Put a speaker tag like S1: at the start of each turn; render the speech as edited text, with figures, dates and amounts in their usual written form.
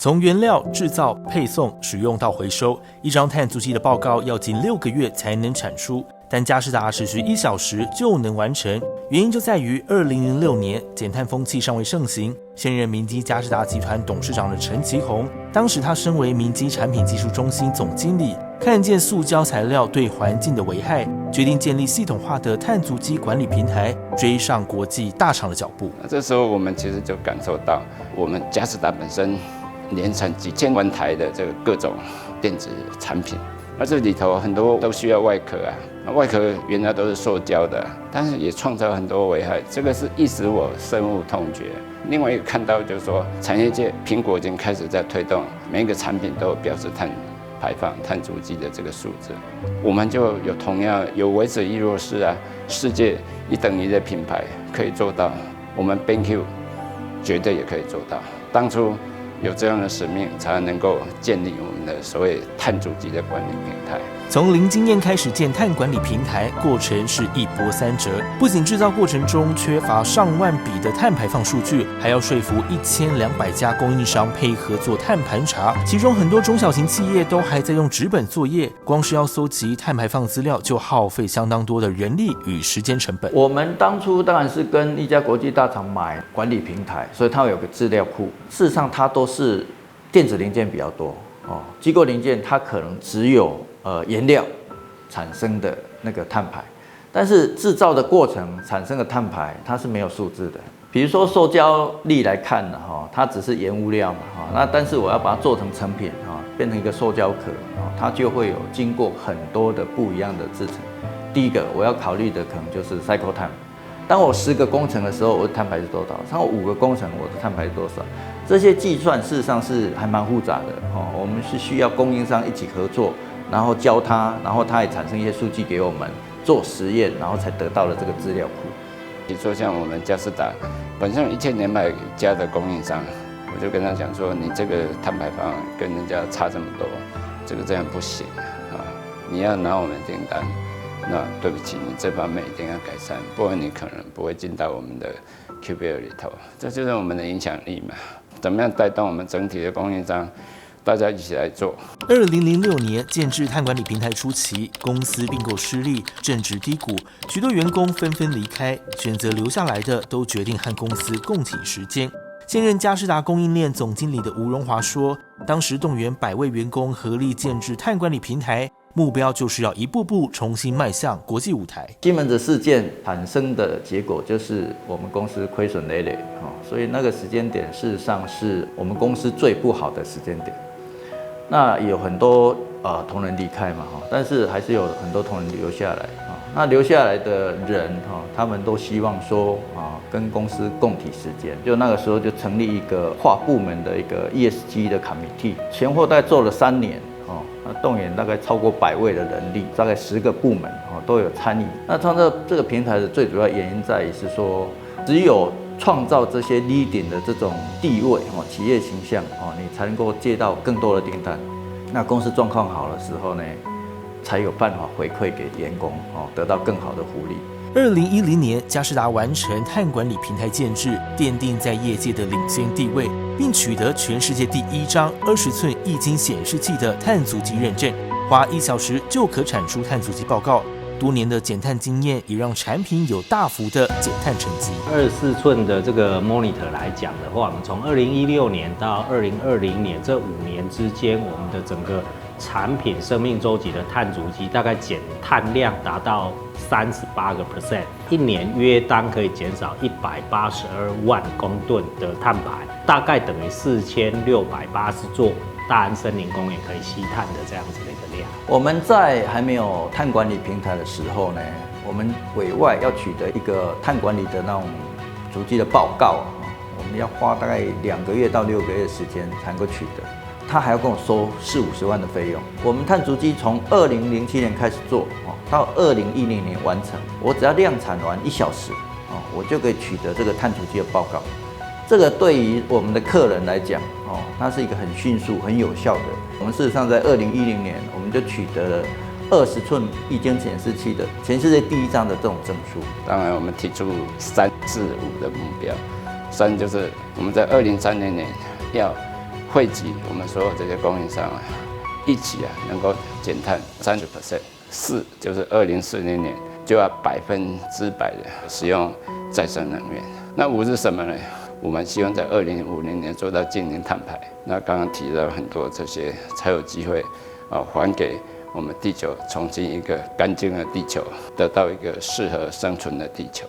S1: 从原料、制造、配送、使用到回收，一张碳足迹的报告要近6个月才能产出，但佳士达只需1小时就能完成。原因就在于2006年减碳风气尚未盛行，现任明基佳士达集团董事长的陈其宏，当时他身为明基产品技术中心总经理，看见塑胶材料对环境的危害，决定建立系统化的碳足迹管理平台，追上国际大厂的脚步。
S2: 这时候我们其实就感受到，我们佳士达本身年产几千万台的这个各种电子产品，而这里头很多都需要外壳啊，外壳原来都是塑胶的，但是也创造很多危害，这个是一使我深恶痛绝。另外一个看到就是说，产业界苹果已经开始在推动，每一个产品都有标示碳排放、碳足迹的这个数字，我们就有同样有为者亦若是啊，世界一等一的品牌可以做到，我们 BenQ 绝对也可以做到。当初有这样的使命，才能够建立我们的所谓碳足迹的管理平台。
S1: 从零经验开始建碳管理平台，过程是一波三折。不仅制造过程中缺乏上万笔的碳排放数据，还要说服1200家供应商配合做碳盘查，其中很多中小型企业都还在用纸本作业，光是要搜集碳排放资料就耗费相当多的人力与时间成本。
S3: 我们当初当然是跟一家国际大厂买管理平台，所以它有个资料库。事实上，它都是电子零件比较多哦，机构零件它可能只有原料产生的那个碳排，但是制造的过程产生的碳排它是没有数字的。比如说塑胶粒来看呢，它只是原物料嘛，那但是我要把它做成成品，变成一个塑胶壳，它就会有经过很多的不一样的制程。第一个我要考虑的可能就是 cycle time。当我10个工程的时候，我的碳排是多少？当我5个工程，我的碳排是多少？这些计算事实上是还蛮复杂的哦。我们是需要供应商一起合作，然后教他，然后他也产生一些数据给我们做实验，然后才得到了这个资料库。
S2: 比如说像我们佳士达，本身有1200家的供应商，我就跟他讲说，你这个碳排放跟人家差这么多，这样不行啊！你要拿我们订单。那对不起，你这方面一定要改善，不然你可能不会进到我们的 QBL 里头。这就是我们的影响力嘛。怎么样带动我们整体的供应商，大家一起来做
S1: ？2006年建制碳管理平台初期，公司并购失利，正值低谷，许多员工纷纷离开，选择留下来的都决定和公司共体时艰。现任佳士达供应链总经理的吴荣华说，当时动员100位员工合力建制碳管理平台，目标就是要一步步重新迈向国际舞台。
S3: 西门子事件产生的结果就是我们公司亏损累累，所以那个时间点事实上是我们公司最不好的时间点。那有很多同仁离开嘛，但是还是有很多同仁留下来。那留下来的人他们都希望说跟公司共体时艰，就那个时候就成立一个跨部门的一个 ESG 的 committee， 前后大概做了3年。那动员大概超过100位的人力，大概10个部门都有参与。那创造这个平台的最主要原因在于是说，只有创造这些 leading 的这种地位企业形象你才能够接到更多的订单。那公司状况好的时候呢，才有办法回馈给员工得到更好的福利。
S1: 2010年，佳士达完成碳管理平台建制，奠定在业界的领先地位，并取得全世界第1张20寸液晶显示器的碳足迹认证，花1小时就可产出碳足迹报告。多年的减碳经验也让产品有大幅的减碳成绩。
S4: 24寸的这个 monitor 来讲的话，我们从2016年到2020年这5年之间，我们的整个产品生命周期的碳足迹大概减碳量达到38%，一年约当可以减少182万公吨的碳排，大概等于4680座大安森林公园可以吸碳的这样子的一个量。
S3: 我们在还没有碳管理平台的时候呢，我们委外要取得一个碳管理的那种足迹的报告我们要花大概2个月到6个月的时间才能够取得。他还要跟我收40-50万的费用。我们碳足迹从2007年开始做到2010年完成，我只要量产完1小时我就可以取得这个碳足迹的报告。这个对于我们的客人来讲它是一个很迅速、很有效的。我们事实上在2010年，我们就取得了20寸液晶显示器的全世界第1张的这种证书。
S2: 当然，我们提出3、4、5的目标。3就是我们在2030年要汇集我们所有这些供应商啊，一起啊能够减碳30%。4就是2040年就要100%的使用再生能源。那5是什么呢？我们希望在2050年做到净零碳排。那刚刚提到很多这些，才有机会还给我们地球重新一个干净的地球，得到一个适合生存的地球。